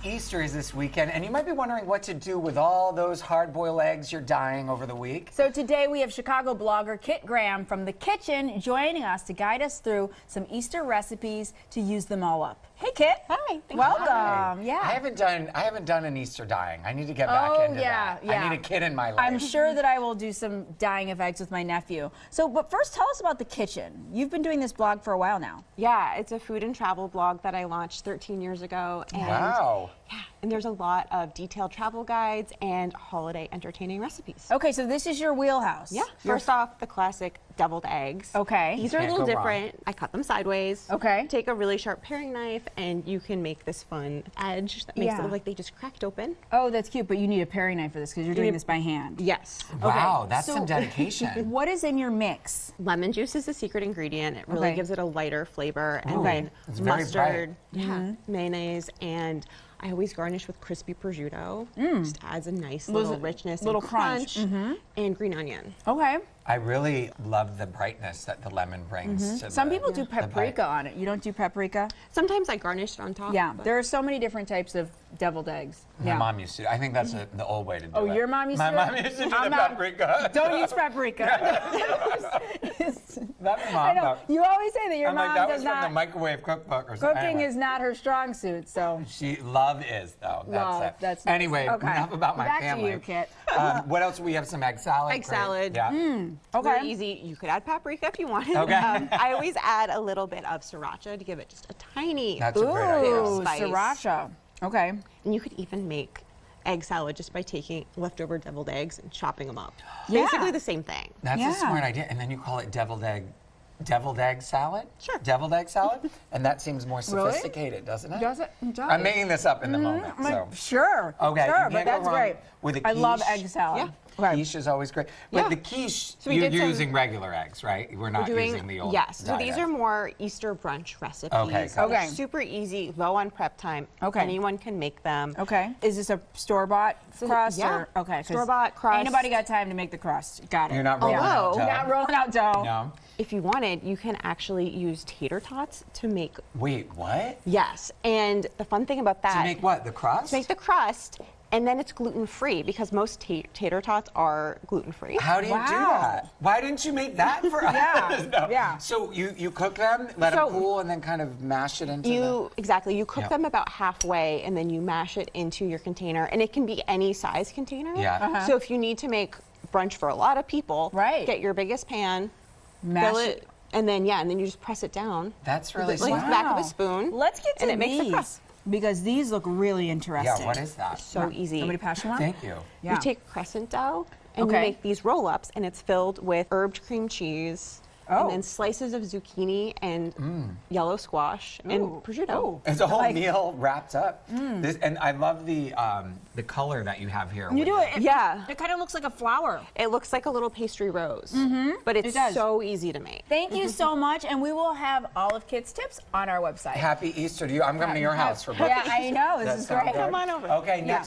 Easter is this weekend, and you might be wondering what to do with all those hard-boiled eggs you're dyeing over the week. So today we have Chicago blogger Kit Graham from The Kitchen joining us to guide us through some Easter recipes to use them all up. Hey, Kit. Hi. Welcome. Hi. Yeah. I haven't done an Easter dyeing. I need to get back into that. Yeah. I need a kid in my life. I'm sure that I will do some dyeing of eggs with my nephew. So, but first, tell us about The Kitchen. You've been doing this blog for a while now. Yeah, it's a food and travel blog that I launched 13 years ago. And Wow. Yeah, and there's a lot of detailed travel guides and holiday entertaining recipes. Okay, so this is your wheelhouse. Yeah, first off, the classic deviled eggs. Okay. These are a Can't little go wrong. different. I cut them sideways. Okay. Take a really sharp paring knife and you can make this fun edge that makes Yeah. it look like they just cracked open. Oh, that's cute, but you need a paring knife for this because you're doing need- this by hand. Yes. Wow, that's so- some dedication. What is in your mix? Lemon juice is the secret ingredient. It really Okay. gives it a lighter flavor. And Ooh, then it's very mustard, Mm-hmm. mayonnaise, and I always garnish with crispy prosciutto. Just adds a nice little richness little and crunch. and green onion. Okay. I really love the brightness that the lemon brings to Some the- people do the bite. paprika on it. You don't do paprika? Sometimes I garnish it on top. Yeah, but- there are so many different types of deviled eggs. My mom used to. I think that's the old way to do it. Oh, your mom used to? My mom used to do I'm the not- paprika. Don't use paprika. That's I mom. know. though. You always say that your I'm mom like, that does was from the not. microwave cookbook or something. Cooking Anyway. is not her strong suit, so. Love is though. That's Love, it. that's nice. Anyway, Okay. enough about my Back family. to you, Kit. What else? We have some egg salad. Egg Great. salad. Yeah. Okay. Very easy. You could add paprika if you wanted. Okay. I always add a little bit of sriracha to give it just a tiny That's a great idea. Ooh, spice. sriracha. Okay. And you could even make egg salad just by taking leftover deviled eggs and chopping them up. Yeah. Basically the same thing. That's Yeah. a smart idea. And then you call it deviled egg salad? Sure. Deviled egg salad? And that seems more Really? sophisticated, doesn't it? Does it? I'm making this up in the moment. I'm like, So. sure. Okay, you Sure, can't but go that's wrong great. with a I love quiche. egg salad. Yeah. Okay. Quiche is always great. But Yeah. the quiche, So we you're did some- using regular eggs, right? We're not using the old yes. So dyed these eggs. are more Easter brunch recipes. Okay, got it. Okay. Super easy, low on prep time. Okay. Anyone can make them. Okay. Is this a store-bought crust? yeah. Or, okay. 'cause Store-bought crust. Ain't nobody got time to make the crust. Got it. You're not rolling Although- out dough. Not rolling out dough. No. If you wanted, you can actually use tater tots to make. Wait, what? Yes. And the fun thing about that. To make what? The crust? to make the crust, and then it's gluten-free because most tater tots are gluten-free. How do you do Wow. that? Why didn't you make that for us? Yeah, No. yeah. So you cook them, let them So- cool, and then kind of mash it into Exactly. You cook Yeah. them about halfway, and then you mash it into your container, and it can be any size container. Yeah. So if you need to make brunch for a lot of people, Right. get your biggest pan, Mash fill it, and then you just press it down. That's really like smart. the back of Wow. a spoon. Let's get to and it makes a these crust. because these look really interesting. Yeah, what is that? So easy. Somebody pass you one? Thank you. Yeah. You take crescent dough and Okay. you make these roll-ups, and it's filled with herbed cream cheese, Oh. and then slices of zucchini and yellow squash Ooh. and prosciutto. Oh. It's a whole Like- meal wrapped up. This, and I love the color that you have here. You with do the- it. Yeah. It kind of looks like a flower. It looks like a little pastry rose, but it's It does. so easy to make. Thank you so much, and we will have all of Kit's tips on our website. Happy Easter to you. I'm coming to your house for Yeah, breakfast. I know. This That is sound great. good? Come on over. Okay, next.